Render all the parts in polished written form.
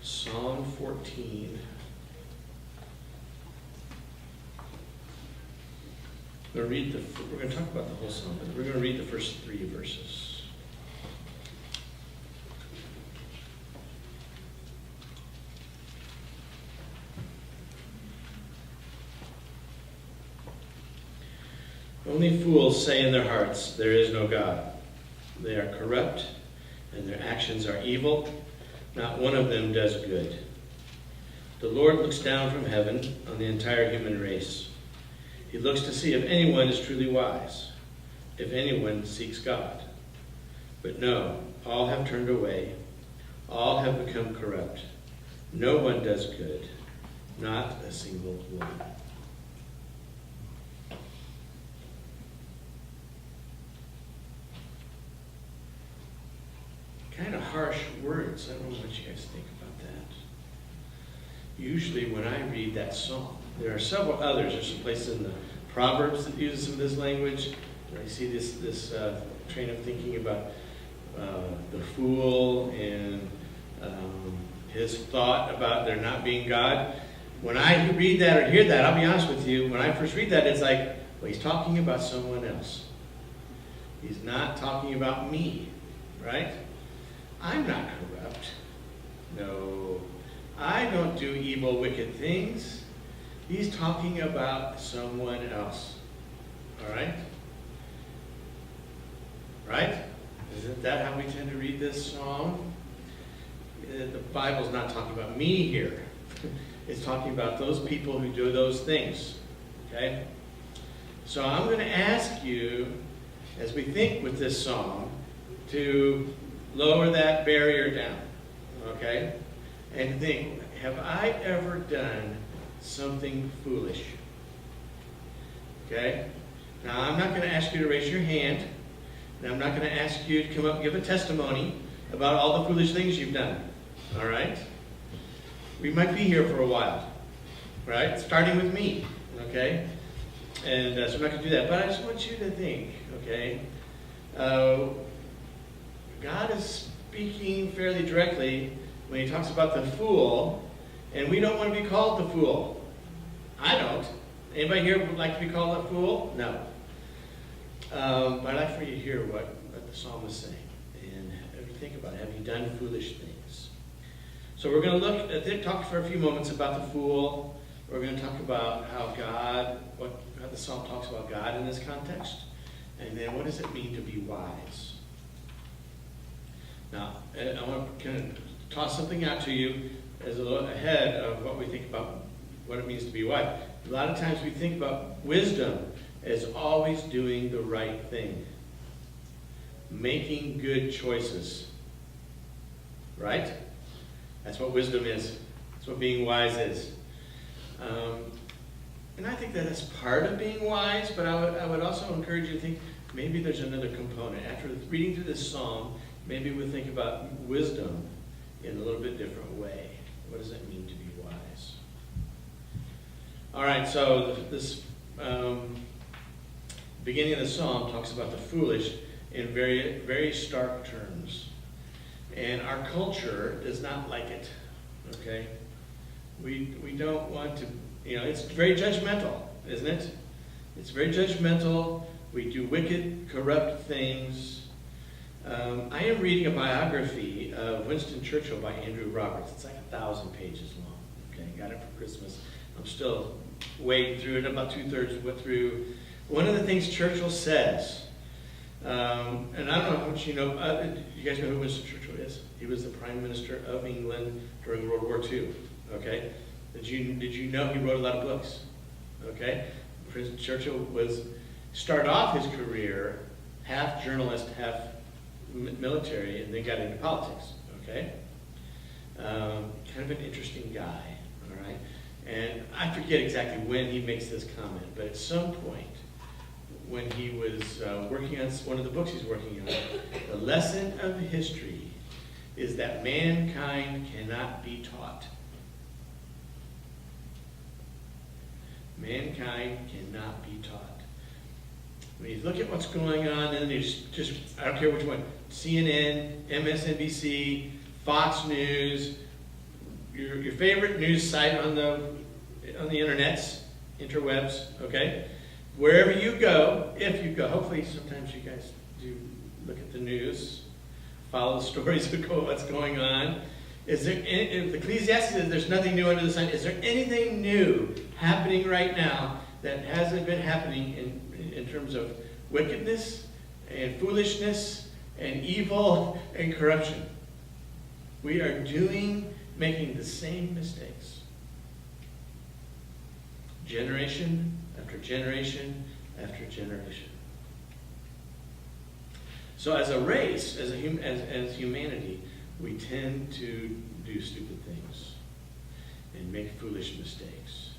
Psalm 14. We're going to talk about the whole psalm, but we're going to read the first 3 verses. Only fools say in their hearts, there is no God. They are corrupt, and their actions are evil. Not one of them does good. The Lord looks down from heaven on the entire human race. He looks to see if anyone is truly wise, if anyone seeks God. But no, all have turned away. All have become corrupt. No one does good, not a single one. Kind of harsh words. I don't know what you guys think about that. Usually when I read that psalm, there are several others. There's some places in the Proverbs that uses some of this language. And I see this train of thinking about the fool and his thought about there not being God. When I read that or hear that, I'll be honest with you, when I first read that, it's like, well, he's talking about someone else. He's not talking about me, right? I'm not corrupt. No, I don't do evil, wicked things. He's talking about someone else. All right? Right? Isn't that how we tend to read this psalm? The Bible's not talking about me here. It's talking about those people who do those things. Okay? So I'm going to ask you, as we think with this psalm, to lower that barrier down. Okay? And think, have I ever done something foolish? Okay? Now, I'm not going to ask you to raise your hand. And I'm not going to ask you to come up and give a testimony about all the foolish things you've done. All right? We might be here for a while. Right? Starting with me. Okay? And so I'm not going to do that. But I just want you to think. Okay? God is speaking fairly directly when he talks about the fool, and we don't want to be called the fool. I don't. Anybody here would like to be called a fool? No. But I'd like for you to hear what the psalm is saying, and think about it. Have you done foolish things? So we're going to talk for a few moments about the fool. We're going to talk about how how the psalm talks about God in this context, and then what does it mean to be wise? Now, I want to kind of toss something out to you as a little ahead of what we think about what it means to be wise. A lot of times we think about wisdom as always doing the right thing, making good choices, right? That's what wisdom is. That's what being wise is. And I think that is part of being wise, but I would also encourage you to think maybe there's another component. After reading through this psalm, maybe we'll think about wisdom in a little bit different way. What does it mean to be wise? All right, so this beginning of the psalm talks about the foolish in very, very stark terms. And our culture does not like it, okay? We don't want to, it's very judgmental, isn't it? It's very judgmental. We do wicked, corrupt things. I am reading a biography of Winston Churchill by Andrew Roberts. It's like 1,000 pages long. Okay, got it for Christmas. I'm still wading through it, about 2/3 went through. One of the things Churchill says, and I don't know how much you know, you guys know who Winston Churchill is? He was the Prime Minister of England during World War II. Okay, did you know he wrote a lot of books? Okay, President Churchill started off his career half journalist, half military, and then got into politics. Okay, kind of an interesting guy. All right, and I forget exactly when he makes this comment, but at some point when he was working on one of the books he's working on, the lesson of history is that mankind cannot be taught. Mankind cannot be taught. When you look at what's going on, and there's just, I don't care which one, CNN, MSNBC, Fox News, your favorite news site on the internets, interwebs, okay? Wherever you go, if you go, hopefully sometimes you guys do look at the news, follow the stories of what's going on. Is there, if Ecclesiastes says there's nothing new under the sun, is there anything new happening right now that hasn't been happening in terms of wickedness and foolishness and evil and corruption? We are making the same mistakes. Generation after generation after generation. So as a race, as humanity, we tend to do stupid things and make foolish mistakes.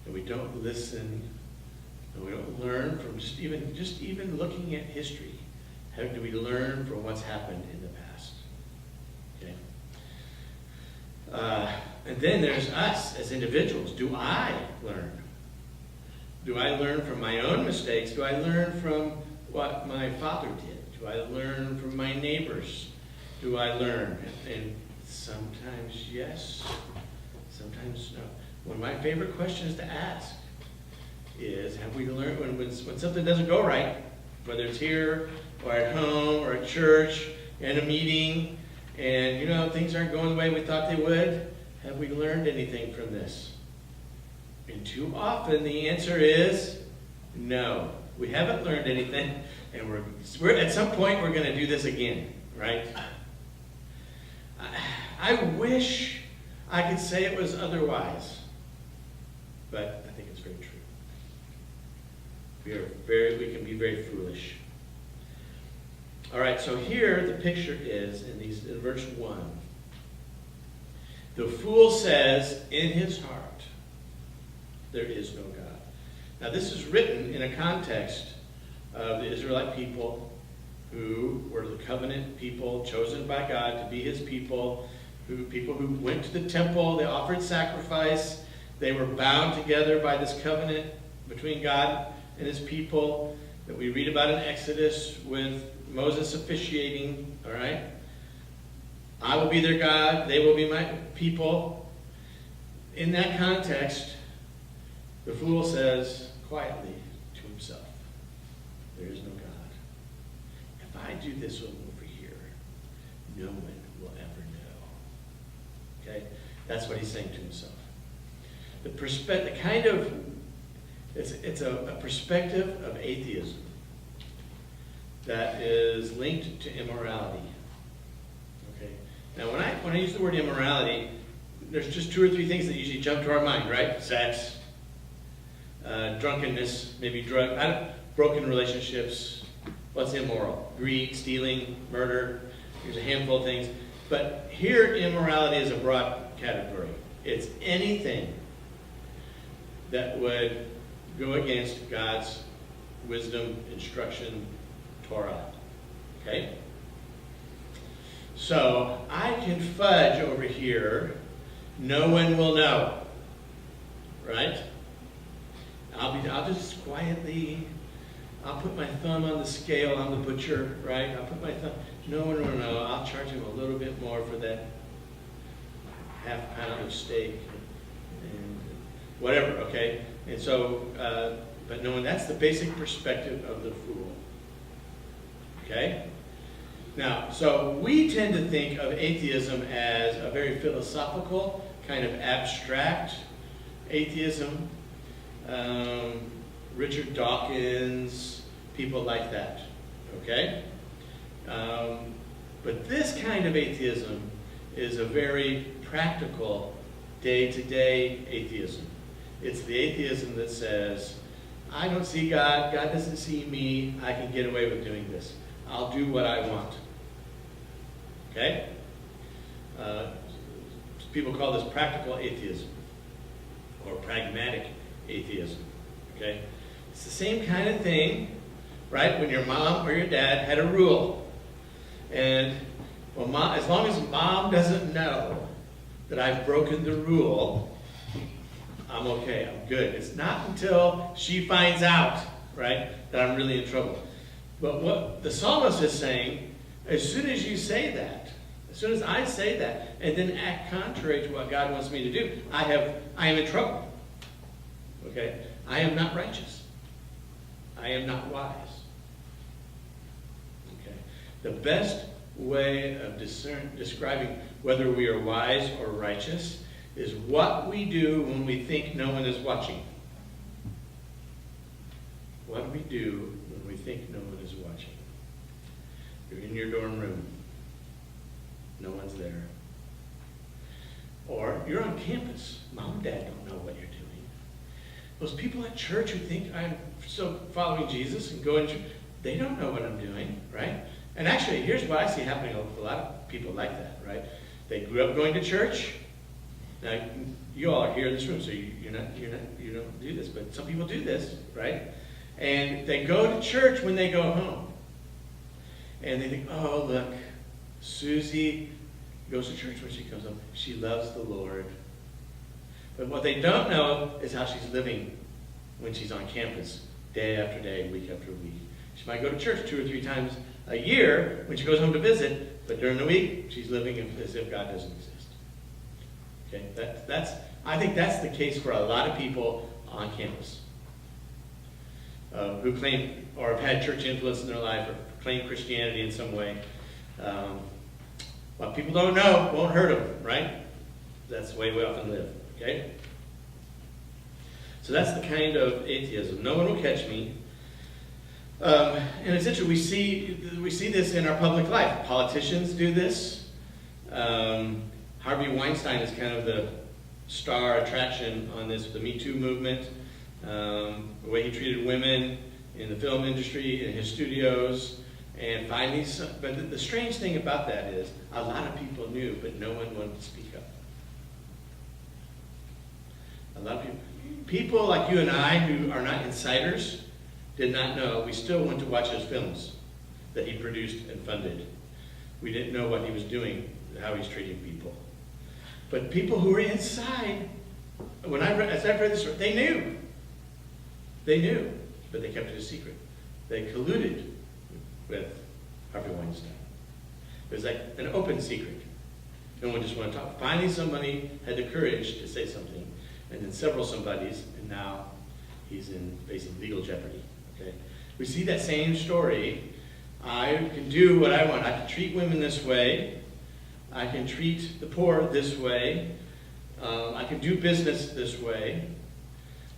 And we don't listen, and we don't learn from just even looking at history. How do we learn from what's happened in the past? Okay. And then there's us as individuals. Do I learn? Do I learn from my own mistakes? Do I learn from what my father did? Do I learn from my neighbors? Do I learn? And sometimes yes, sometimes no. One of my favorite questions to ask is, have we learned when something doesn't go right, whether it's here or at home or at church, in a meeting, and things aren't going the way we thought they would, have we learned anything from this? And too often the answer is no. We haven't learned anything, and we're at some point we're going to do this again, right? I wish I could say it was otherwise, but I think it's very true. We can be very foolish. All right, so here the picture is in verse 1. The fool says in his heart, there is no God. Now this is written in a context of the Israelite people who were the covenant people chosen by God to be his people, people who went to the temple, they offered sacrifice, they were bound together by this covenant between God and his people that we read about in Exodus with Moses officiating, all right? I will be their God, they will be my people. In that context, the fool says quietly to himself, there is no God. If I do this over here, no one will ever know. Okay? That's what he's saying to himself. It's a perspective of atheism that is linked to immorality. Okay? Now, when I use the word immorality, there's just 2 or 3 things that usually jump to our mind, right? Sex, drunkenness, maybe broken relationships. What's immoral? Greed, stealing, murder. There's a handful of things. But here, immorality is a broad category. It's anything that would go against God's wisdom, instruction, Torah. Okay? So, I can fudge over here. No one will know. Right? I'll just quietly, I'll put my thumb on the scale. I'm the butcher, right? I'll put my thumb. No one will know. I'll charge him a little bit more for that half pound of steak and whatever, okay? And so, but no one, that's the basic perspective of the fool. Okay? Now, so we tend to think of atheism as a very philosophical, kind of abstract atheism. Richard Dawkins, people like that. Okay? But this kind of atheism is a very practical, day-to-day atheism. It's the atheism that says, I don't see God, God doesn't see me, I can get away with doing this. I'll do what I want. Okay? People call this practical atheism or pragmatic atheism. Okay? It's the same kind of thing, right? When your mom or your dad had a rule. And well, as long as mom doesn't know that I've broken the rule, I'm okay, I'm good. It's not until she finds out, right, that I'm really in trouble. But what the psalmist is saying, as soon as you say that, as As soon as I say that and then act contrary to what God wants me to do, I am in trouble. Okay? I am not righteous. I am not wise. Okay? The best way of describing whether we are wise or righteous is what we do when we think no one is watching. What do we do when we think no one is watching? You're in your dorm room. No one's there. Or you're on campus. Mom and Dad don't know what you're doing. Those people at church who think I'm so following Jesus and going to church, they don't know what I'm doing, right? And actually, here's what I see happening with a lot of people like that, right? They grew up going to church. Now, you all are here in this room, so you don't do this, but some people do this, right? And they go to church when they go home. And they think, oh, look, Susie goes to church when she comes home. She loves the Lord. But what they don't know is how she's living when she's on campus, day after day, week after week. She might go to church 2 or 3 times a year when she goes home to visit, but during the week, she's living as if God doesn't exist. Okay, I think that's the case for a lot of people on campus who claim or have had church influence in their life or claim Christianity in some way. What people don't know won't hurt them, right? That's the way we often live, okay? So that's the kind of atheism. No one will catch me. And essentially, we see this in our public life. Politicians do this. Harvey Weinstein is kind of the star attraction on this, the Me Too movement. The way he treated women in the film industry, in his studios, and finally, but the strange thing about that is a lot of people knew, but no one wanted to speak up. A lot of people like you and I who are not insiders did not know. We still went to watch his films that he produced and funded. We didn't know what he was doing, how he's treating people. But people who were inside, as I read this story, they knew. They knew, but they kept it a secret. They colluded with Harvey Weinstein. It was like an open secret. No one just wanted to talk. Finally, somebody had the courage to say something, and then several somebodies, and now he's facing legal jeopardy. Okay, we see that same story. I can do what I want. I can treat women this way. I can treat the poor this way. I can do business this way.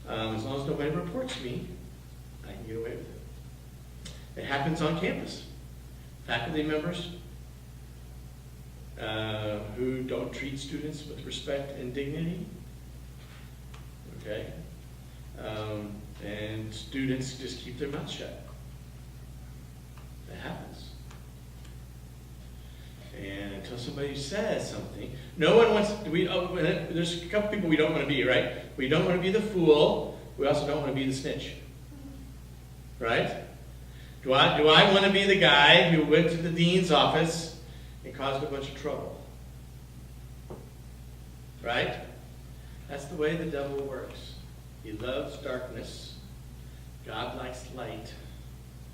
As long as nobody reports me, I can get away with it. It happens on campus. Faculty members who don't treat students with respect and dignity. Okay? And students just keep their mouths shut. That happens. And until somebody says something, no one wants, there's a couple people we don't want to be, right? We don't want to be the fool. We also don't want to be the snitch. Right? Do I want to be the guy who went to the dean's office and caused a bunch of trouble? Right? That's the way the devil works. He loves darkness. God likes light.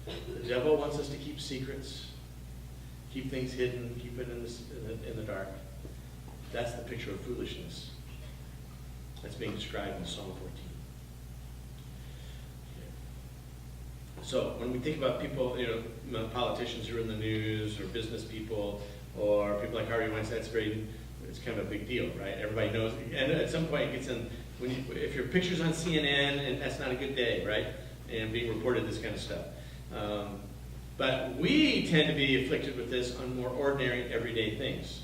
The devil wants us to keep secrets, keep things hidden, keep it in the dark. That's the picture of foolishness that's being described in Psalm 14. So when we think about people, politicians who are in the news, or business people, or people like Harvey Weinstein, it's kind of a big deal, right? Everybody knows, and at some point it gets in, if your picture's on CNN, and that's not a good day, right? And being reported this kind of stuff. But we tend to be afflicted with this on more ordinary, everyday things.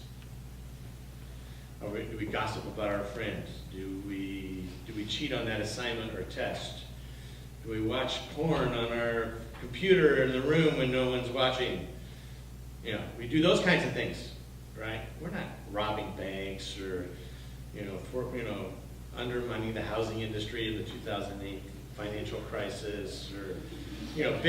Do we gossip about our friends? Do we cheat on that assignment or test? Do we watch porn on our computer in the room when no one's watching? We do those kinds of things, right? We're not robbing banks or, undermining the housing industry in the 2008 financial crisis, or, what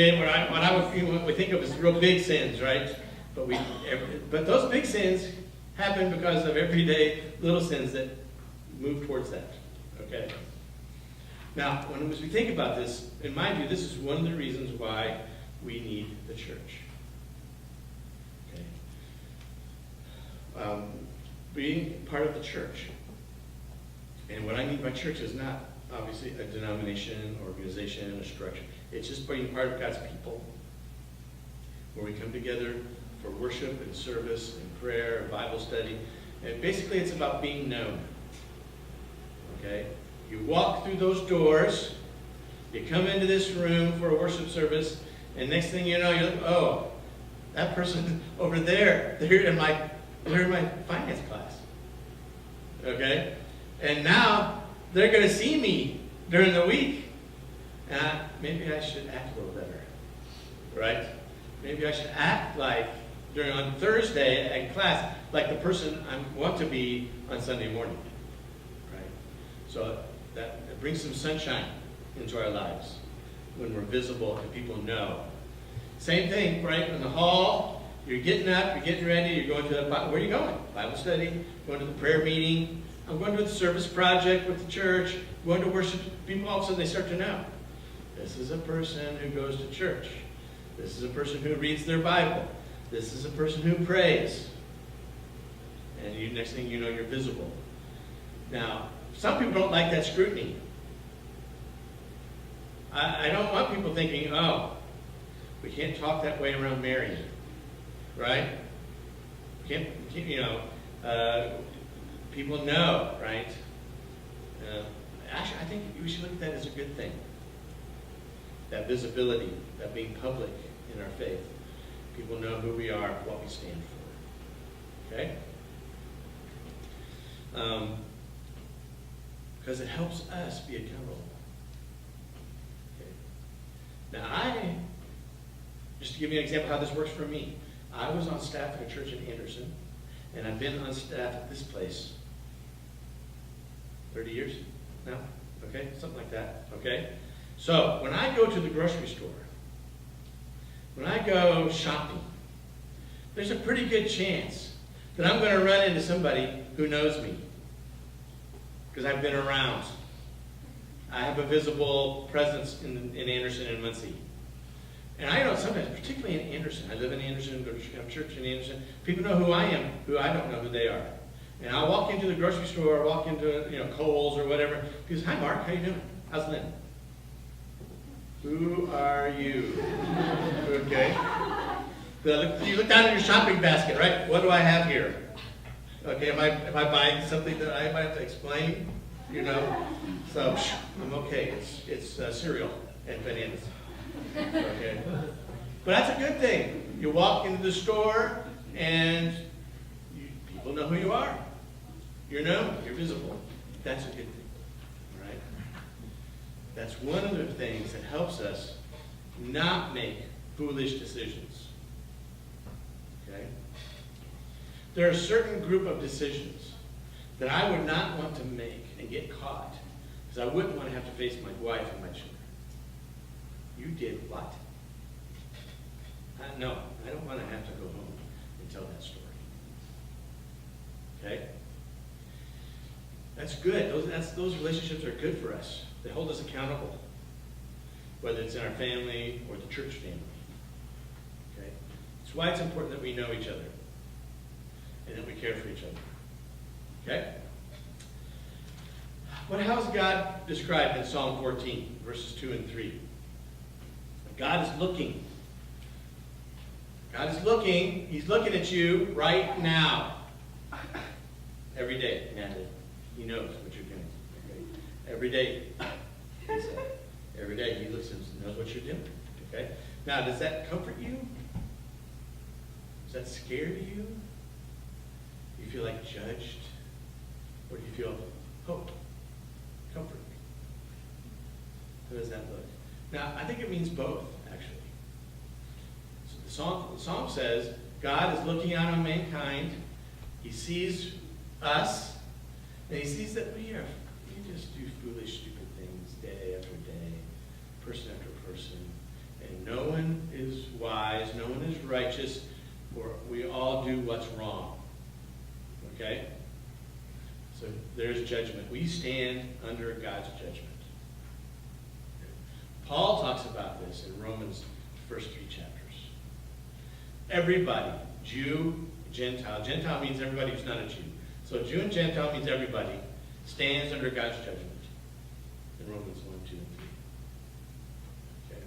we think of as real big sins, right? But those big sins happen because of everyday little sins that move towards that, okay? Now, as we think about this, in my view, this is one of the reasons why we need the church. Okay? being part of the church. And what I mean by church is not obviously a denomination, organization, a structure. It's just being part of God's people, where we come together for worship and service and prayer and Bible study. And basically it's about being known. Okay? You walk through those doors, you come into this room for a worship service, and next thing you know, you're like, oh, that person over there, they're in my finance class. Okay? And now they're going to see me during the week. And maybe I should act a little better. Right? Maybe I should act like on Thursday at class, like the person I want to be on Sunday morning. Right? So that brings some sunshine into our lives when we're visible and people know. Same thing, right? In the hall, you're getting up, you're getting ready, you're going to where are you going? Bible study, going to the prayer meeting. I'm going to the service project with the church, going to worship. People all of a sudden they start to know. This is a person who goes to church. This is a person who reads their Bible. This is a person who prays. And next thing you know, you're visible. Now, some people don't like that scrutiny. I don't want people thinking, oh, we can't talk that way around Mary. Right? Can't people know, right? Actually, I think we should look at that as a good thing. That visibility, that being public in our faith. People know who we are, what we stand for. Okay? Because it helps us be accountable. Okay? Now, just to give you an example of how this works for me, I was on staff at a church in Anderson, and I've been on staff at this place 30 years now, okay? Something like that, okay? So, when I go to the grocery store, when I go shopping, there's a pretty good chance that I'm going to run into somebody who knows me, because I've been around. I have a visible presence in Anderson and Muncie. And I know sometimes, particularly in Anderson, I live in Anderson, go to church in Anderson, people know who I am, who I don't know who they are. And I'll walk into the grocery store, or walk into Kohl's or whatever. He goes, hi Mark, how you doing? How's Lynn? Who are you? Okay. You look down at your shopping basket, right? What do I have here? Okay, am I buying something that I might have to explain? So I'm okay. It's cereal and bananas. Okay. But that's a good thing. You walk into the store and people know who you are. You're known. You're visible. That's a good thing. All right? That's one of the things that helps us not make foolish decisions. Okay? There are a certain group of decisions that I would not want to make and get caught, because I wouldn't want to have to face my wife and my children. You did what? No, I don't want to have to go home and tell that story. Okay? That's good. Those relationships are good for us. They hold us accountable, whether it's in our family or the church family. Okay? That's why it's important that we know each other and that we care for each other. Okay? How is God described in Psalm 14, verses 2 and 3? God is looking. God is looking. He's looking at you right now. Every day, Natalie. He knows what you're doing. Okay? Every day. Every day he looks and knows what you're doing. Okay? Now, does that comfort you? Does that scare you? Do you feel like judged? Or do you feel hope? Comfort? How does that look? Now, I think it means both, actually. So the song says, God is looking out on mankind. He sees us, and he sees that we just do foolish, stupid things day after day, person after person. And no one is wise, no one is righteous, or we all do what's wrong. Okay? So there's judgment. We stand under God's judgment. Paul talks about this in Romans' first 3 chapters. Everybody, Jew, Gentile. Gentile means everybody who's not a Jew. So Jew and Gentile means everybody stands under God's judgment. In Romans 1, 2, and 3. Okay.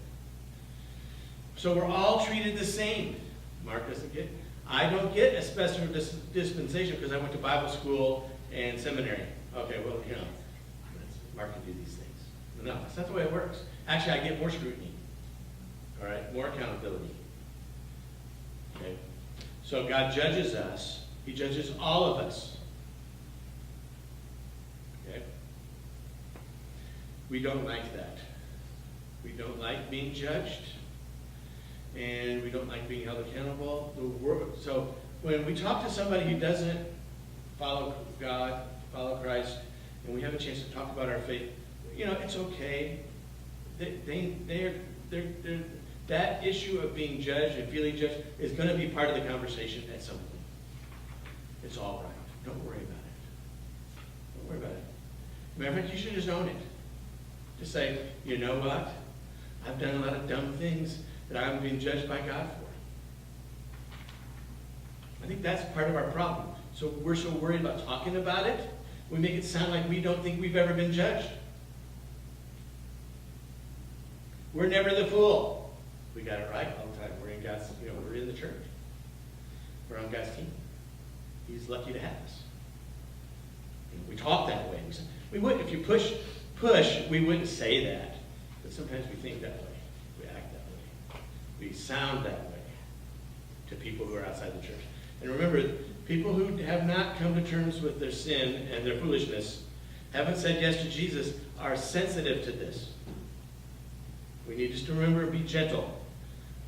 So we're all treated the same. Mark doesn't get. I don't get a special dispensation because I went to Bible school and seminary. Okay, well, Mark can do these things. No, that's not the way it works. Actually, I get more scrutiny. All right, more accountability. Okay. So God judges us. He judges all of us. Okay. We don't like that. We don't like being judged. And we don't like being held accountable. So when we talk to somebody who doesn't follow God, follow Christ, and we have a chance to talk about our faith, it's okay. That issue of being judged and feeling judged is going to be part of the conversation at some point. It's all right. Don't worry about it. Don't worry about it. Matter of fact, you should just own it. Just say, you know what? I've done a lot of dumb things that I'm being judged by God for. I think that's part of our problem. So we're so worried about talking about it, we make it sound like we don't think we've ever been judged. We're never the fool. We got it right all the time. We're in God's, we're in the church. We're on God's team. He's lucky to have us. We talk that way. We wouldn't, if you push, we wouldn't say that. But sometimes we think that way. We act that way. We sound that way to people who are outside the church. And remember, people who have not come to terms with their sin and their foolishness, haven't said yes to Jesus, are sensitive to this. We need just to remember to be gentle,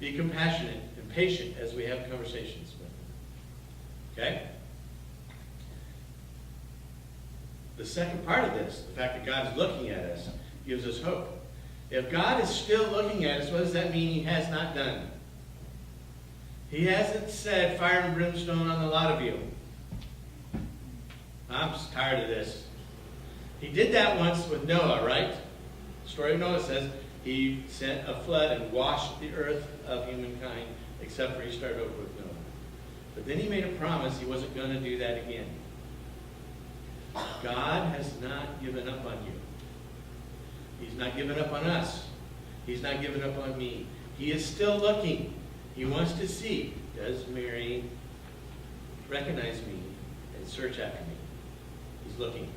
be compassionate and patient as we have conversations with them. Okay? The second part of this, the fact that God is looking at us, gives us hope. If God is still looking at us, what does that mean He has not done? He hasn't said fire and brimstone on a lot of you. I'm just tired of this. He did that once with Noah, right? The story of Noah says He sent a flood and washed the earth of humankind, except for He started over with Noah. But then He made a promise He wasn't going to do that again. God has not given up on you. He's not given up on us. He's not given up on me. He is still looking. He wants to see, does Mary recognize me and search after me? He's looking,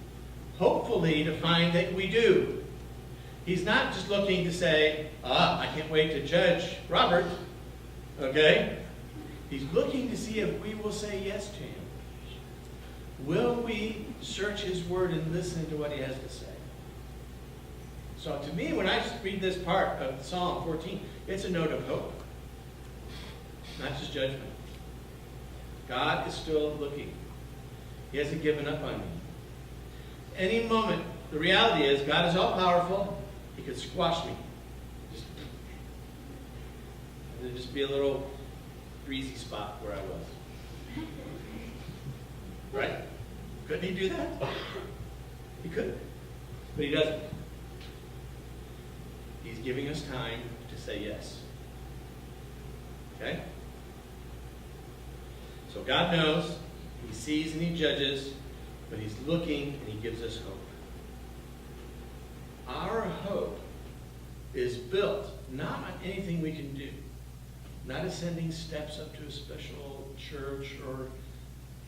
hopefully, to find that we do. He's not just looking to say, I can't wait to judge Robert. Okay? He's looking to see if we will say yes to Him. Will we search His Word and listen to what He has to say? So to me, when I read this part of Psalm 14, it's a note of hope. Not just judgment. God is still looking. He hasn't given up on me. Any moment, the reality is God is all-powerful. He could squash me. There'd just be a little greasy spot where I was. Right? Couldn't He do that? He could. But He doesn't. He's giving us time to say yes. Okay? So God knows, He sees and He judges, but He's looking and He gives us hope. Our hope is built not on anything we can do, not ascending steps up to a special church or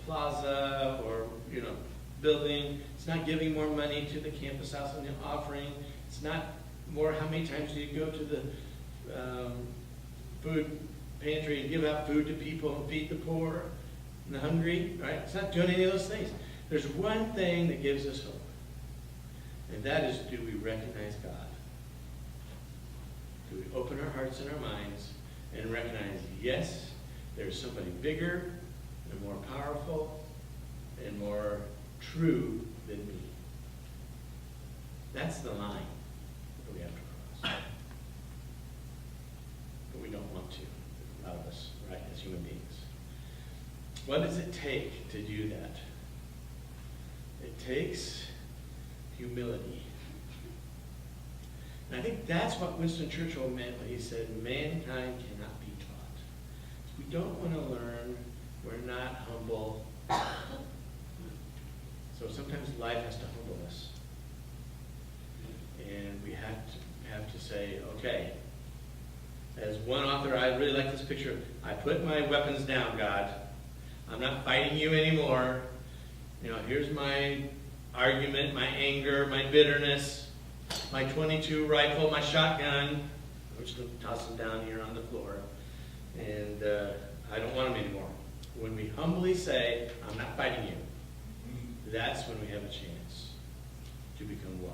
plaza or building. It's not giving more money to the campus house and the offering. It's not more how many times do you go to the food pantry and give out food to people and feed the poor and the hungry, right? It's not doing any of those things. There's one thing that gives us hope, and that is, do we recognize God? Do we open our hearts and our minds and recognize, yes, there's somebody bigger and more powerful and more true than me? That's the line that we have to cross. But we don't want to, a lot of us, right, as human beings. What does it take to do that? It takes humility. And I think that's what Winston Churchill meant when he said, mankind cannot be taught. We don't want to learn We're not humble. So sometimes life has to humble us. And we have to say, okay, as one author, I really like this picture. I put my weapons down, God. I'm not fighting you anymore. Here's my argument, my anger, my bitterness, my .22 rifle, my shotgun, which will toss them down here on the floor. And I don't want them anymore. When we humbly say, I'm not fighting you, that's when we have a chance to become wise.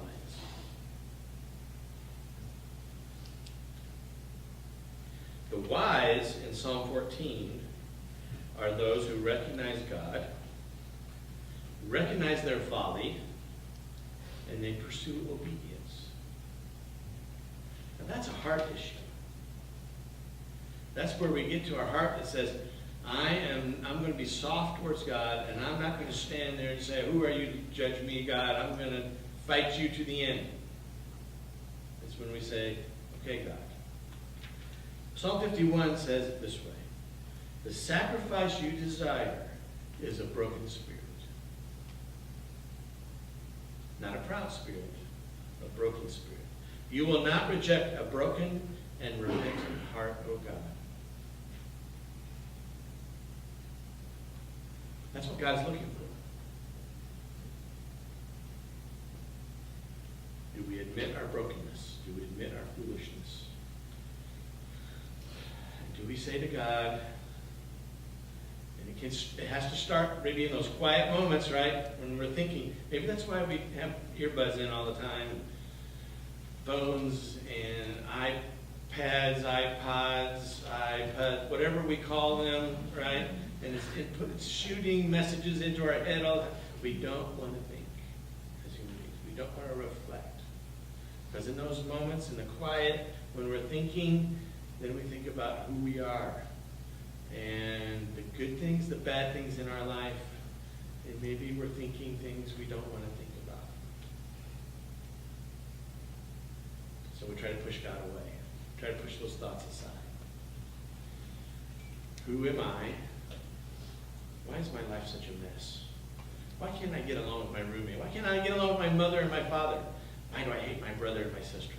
The wise in Psalm 14 are those who recognize God, recognize their folly, and they pursue obedience. Now that's a heart issue. That's where we get to our heart that says, I'm going to be soft towards God, and I'm not going to stand there and say, who are you to judge me, God? I'm going to fight you to the end. It's when we say, okay, God. Psalm 51 says it this way: the sacrifice you desire is a broken spirit. Not a proud spirit, a broken spirit. You will not reject a broken and repentant heart, O God. That's what God's looking for. Do we admit our brokenness? Do we admit our foolishness? Do we say to God, and it has to start maybe in those quiet moments, right? When we're thinking. Maybe that's why we have earbuds in all the time, phones and iPads, iPods, whatever we call them, right? And it's shooting messages into our head all the time. We don't want to think as human beings. We don't want to reflect. Because in those moments, in the quiet, when we're thinking, then we think about who we are. And the good things, the bad things in our life. And maybe we're thinking things we don't want to think about. So we try to push God away. Try to push those thoughts aside. Who am I? Why is my life such a mess? Why can't I get along with my roommate? Why can't I get along with my mother and my father? Why do I hate my brother and my sister?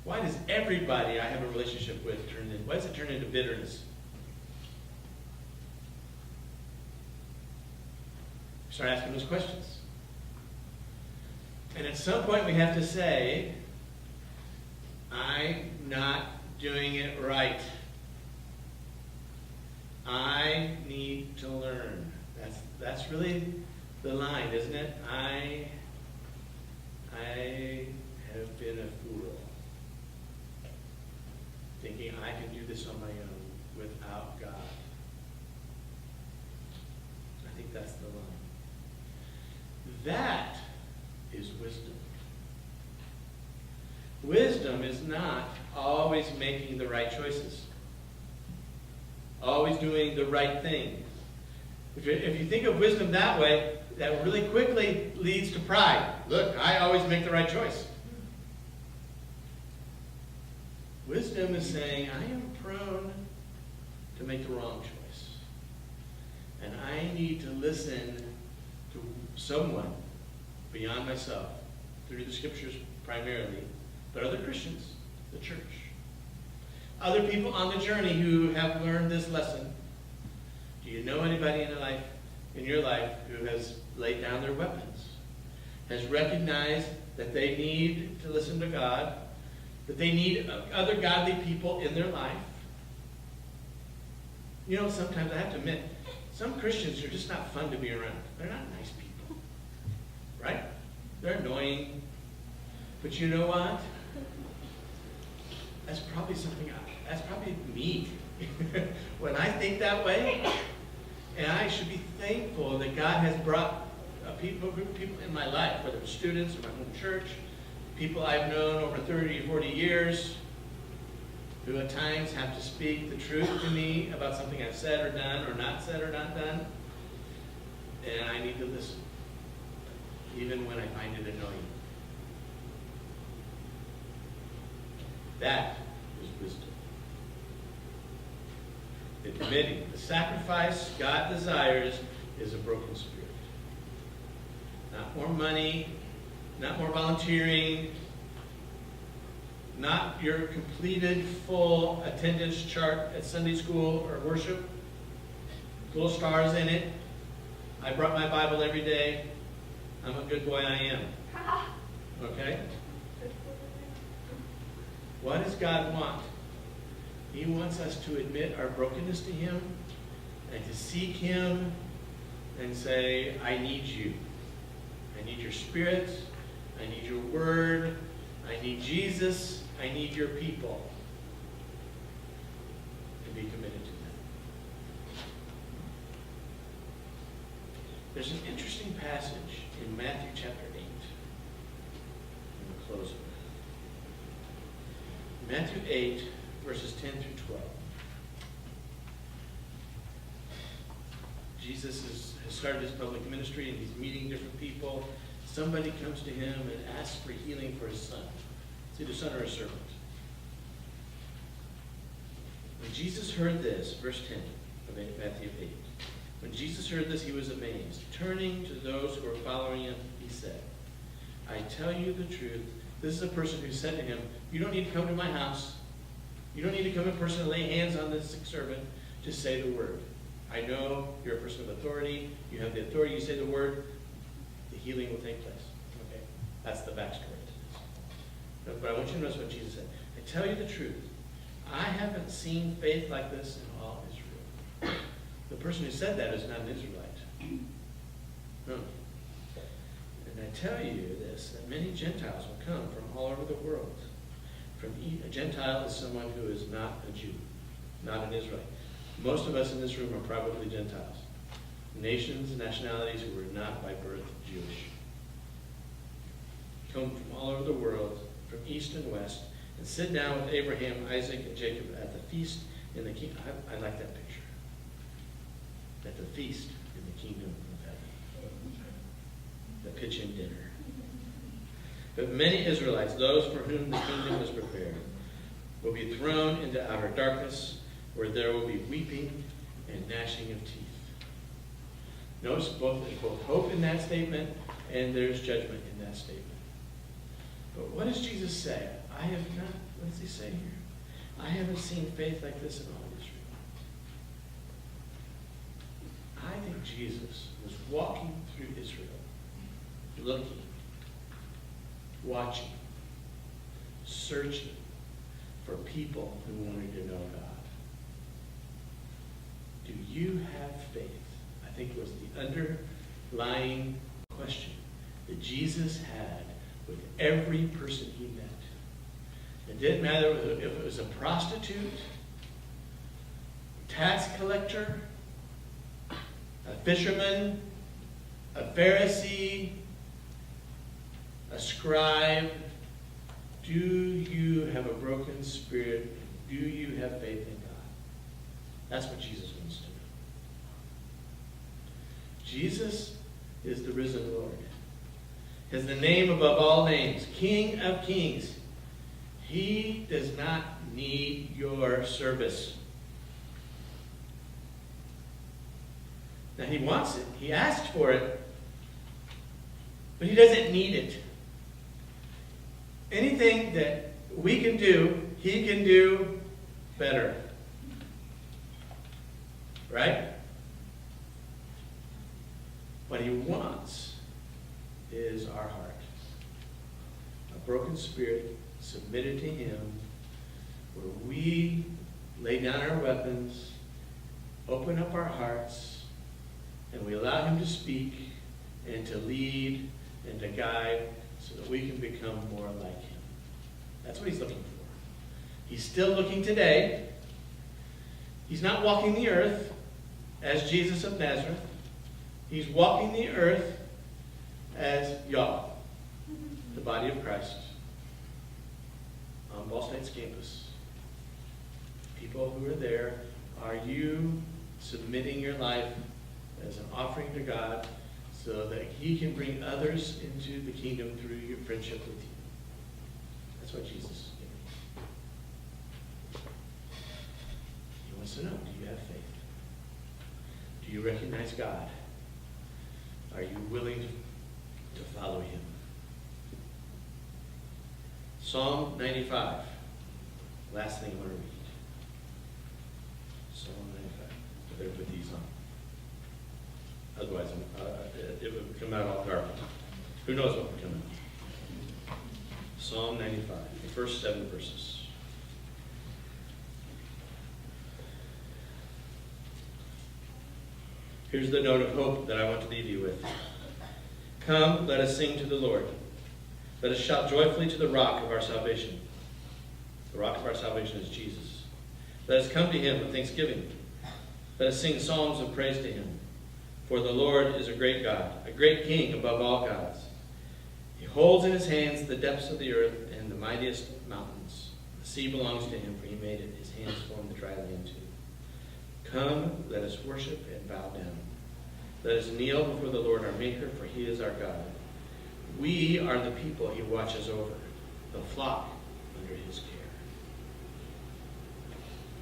Why does everybody I have a relationship with why does it turn into bitterness? Start asking those questions. And at some point we have to say, I'm not doing it right. I need to learn. That's really the line, isn't it? I have been a fool. Thinking I can do this on my own without God. I think that's the line. That is wisdom. Wisdom is not always making the right choices. Always doing the right thing. If you think of wisdom that way, that really quickly leads to pride. Look, I always make the right choice. Wisdom is saying, I am prone to make the wrong choice. And I need to listen to someone beyond myself, through the scriptures primarily, but other Christians, the church. Other people on the journey who have learned this lesson. Do you know anybody in your life who has laid down their weapons? Has recognized that they need to listen to God, that they need other godly people in their life? Sometimes I have to admit, some Christians are just not fun to be around. They're not nice people. Right? They're annoying. But you know what? That's probably that's probably me. When I think that way, and I should be thankful that God has brought a group of people in my life, whether it's students in my home church, people I've known over 30 or 40 years, who at times have to speak the truth to me about something I've said or done, or not said or not done, and I need to listen, even when I find it annoying. That is wisdom. The committing. The sacrifice God desires is a broken spirit. Not more money, not more volunteering, not your completed full attendance chart at Sunday school or worship, little stars in it. I brought my Bible every day. I'm a good boy, I am. Okay? What does God want? He wants us to admit our brokenness to Him and to seek Him and say, I need you. I need your Spirit. I need your Word. I need Jesus. I need your people. And be committed to that. There's an interesting passage in Matthew chapter 8. I'm going to close it. Matthew 8, verses 10 through 12. Jesus has started his public ministry and he's meeting different people. Somebody comes to him and asks for healing for his son. It's either son or a servant. When Jesus heard this, verse 10 of Matthew 8, when Jesus heard this, he was amazed. Turning to those who were following him, he said, I tell you the truth. This is a person who said to him, you don't need to come to my house. You don't need to come in person and lay hands on this sick servant. Just say the word. I know you're a person of authority. You have the authority. You say the word, the healing will take place. Okay? That's the backstory to this. But I want you to notice what Jesus said. I tell you the truth. I haven't seen faith like this in all Israel. The person who said that is not an Israelite. No. And I tell you this, that many Gentiles will come from all over the world. A Gentile is someone who is not a Jew, not an Israelite. Most of us in this room are probably Gentiles. Nations and nationalities who were not by birth Jewish. Come from all over the world, from east and west, and sit down with Abraham, Isaac, and Jacob at the feast in the kingdom. I like that picture. At the feast in the kingdom of heaven. The pitch-in dinner. But many Israelites, those for whom the kingdom was prepared, will be thrown into outer darkness, where there will be weeping and gnashing of teeth. Notice there's both hope in that statement and there's judgment in that statement. But what does Jesus say? What does he say here? I haven't seen faith like this in all of Israel. I think Jesus was walking through Israel, looking, watching, searching for people who wanted to know God. Do you have faith? I think it was the underlying question that Jesus had with every person he met. It didn't matter if it was a prostitute, tax collector, a fisherman, a Pharisee, a scribe. Do you have a broken spirit? Do you have faith in God? That's what Jesus wants to know. Jesus is the risen Lord. Has the name above all names, King of kings. He does not need your service. Now he wants it. He asked for it. But he doesn't need it. Anything that we can do, he can do better. Right? What he wants is our heart. A broken spirit submitted to him, where we lay down our weapons, open up our hearts, and we allow him to speak and to lead and to guide so that we can become more like him. That's what he's looking for. He's still looking today. He's not walking the earth as Jesus of Nazareth. He's walking the earth as Yah, the body of Christ, on Ball State's campus. People who are there, are you submitting your life as an offering to God so that he can bring others into the kingdom through your friendship with you? That's what Jesus is doing. He wants to know, do you have faith? Do you recognize God? Are you willing to follow him? Psalm 95. Last thing I want to read. Psalm 95. I better put these on. Otherwise, it would come out all garbled. Who knows what would come out? Psalm 95, the first 7 verses. Here's the note of hope that I want to leave you with. Come, let us sing to the Lord. Let us shout joyfully to the rock of our salvation. The rock of our salvation is Jesus. Let us come to him with thanksgiving. Let us sing psalms of praise to him. For the Lord is a great God, a great King above all gods. He holds in his hands the depths of the earth and the mightiest mountains. The sea belongs to him, for he made it. His hands formed the dry land too. Come, let us worship and bow down. Let us kneel before the Lord our Maker, for he is our God. We are the people he watches over, the flock under his care.